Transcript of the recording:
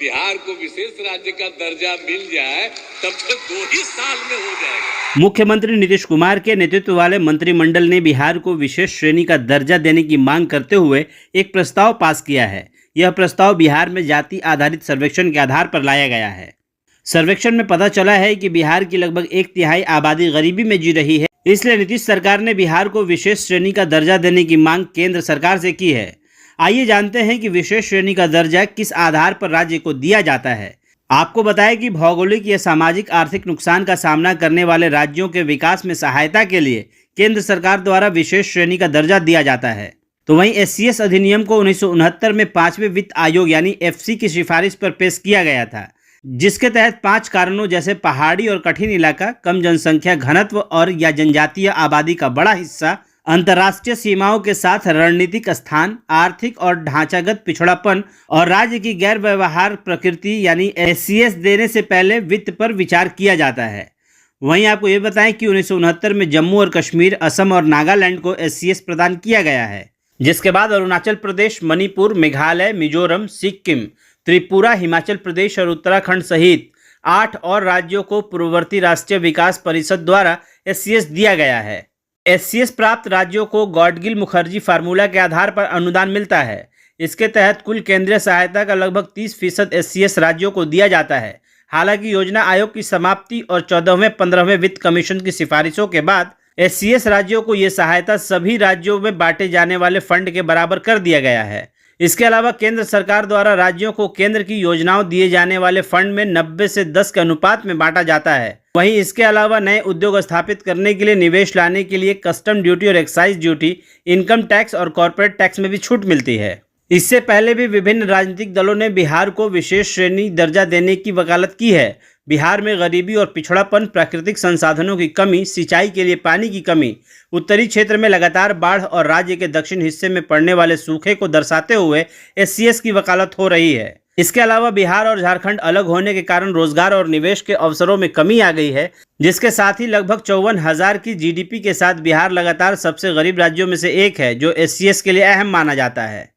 बिहार को विशेष राज्य का दर्जा मिल जाए तब तो 2 ही साल में हो जाएगा। मुख्यमंत्री नीतीश कुमार के नेतृत्व वाले मंत्रिमंडल ने बिहार को विशेष श्रेणी का दर्जा देने की मांग करते हुए एक प्रस्ताव पास किया है। यह प्रस्ताव बिहार में जाति आधारित सर्वेक्षण के आधार पर लाया गया है। सर्वेक्षण में पता चला है कि बिहार की लगभग 1/3 आबादी गरीबी में जी रही है। इसलिए नीतीश सरकार ने बिहार को विशेष श्रेणी का दर्जा देने की मांग केंद्र सरकार से की है। आइए जानते हैं कि विशेष श्रेणी का दर्जा किस आधार पर राज्य को दिया जाता है। आपको बताएं कि भौगोलिक या सामाजिक आर्थिक नुकसान का सामना करने वाले राज्यों के विकास में सहायता के लिए केंद्र सरकार द्वारा विशेष श्रेणी का दर्जा दिया जाता है। तो वहीं SCS अधिनियम को 1969 में 5वें वित्त आयोग यानी FC की सिफारिश पर पेश किया गया था, जिसके तहत 5 कारणों जैसे पहाड़ी और कठिन इलाका, कम जनसंख्या घनत्व और या जनजातीय आबादी का बड़ा हिस्सा, अंतर्राष्ट्रीय सीमाओं के साथ रणनीतिक स्थान, आर्थिक और ढांचागत पिछड़ापन और राज्य की गैर व्यवहार प्रकृति यानी SCS देने से पहले वित्त पर विचार किया जाता है। वहीं आपको ये बताएं कि 1969 में जम्मू और कश्मीर, असम और नागालैंड को SCS प्रदान किया गया है, जिसके बाद अरुणाचल प्रदेश, मणिपुर, मेघालय, मिजोरम, सिक्किम, त्रिपुरा, हिमाचल प्रदेश और उत्तराखंड सहित 8 और राज्यों को पूर्ववर्ती राष्ट्रीय विकास परिषद द्वारा SCS दिया गया है। SCS प्राप्त राज्यों को गॉडगिल मुखर्जी फार्मूला के आधार पर अनुदान मिलता है। इसके तहत कुल केंद्रीय सहायता का लगभग 30% SCS राज्यों को दिया जाता है। हालांकि योजना आयोग की समाप्ति और 14वें-15वें वित्त कमीशन की सिफारिशों के बाद SCS राज्यों को ये सहायता सभी राज्यों में बांटे जाने वाले फंड के बराबर कर दिया गया है। इसके अलावा केंद्र सरकार द्वारा राज्यों को केंद्र की योजनाओं दिए जाने वाले फंड में 90 से 10 के अनुपात में बांटा जाता है। वहीं इसके अलावा नए उद्योग स्थापित करने के लिए, निवेश लाने के लिए कस्टम ड्यूटी और एक्साइज ड्यूटी, इनकम टैक्स और कॉर्पोरेट टैक्स में भी छूट मिलती है। इससे पहले भी विभिन्न राजनीतिक दलों ने बिहार को विशेष श्रेणी दर्जा देने की वकालत की है। बिहार में गरीबी और पिछड़ापन, प्राकृतिक संसाधनों की कमी, सिंचाई के लिए पानी की कमी, उत्तरी क्षेत्र में लगातार बाढ़ और राज्य के दक्षिण हिस्से में पड़ने वाले सूखे को दर्शाते हुए SCS की वकालत हो रही है। इसके अलावा बिहार और झारखंड अलग होने के कारण रोजगार और निवेश के अवसरों में कमी आ गई है, जिसके साथ ही लगभग 54,000 की GDP के साथ बिहार लगातार सबसे गरीब राज्यों में से एक है, जो SCS के लिए अहम माना जाता है।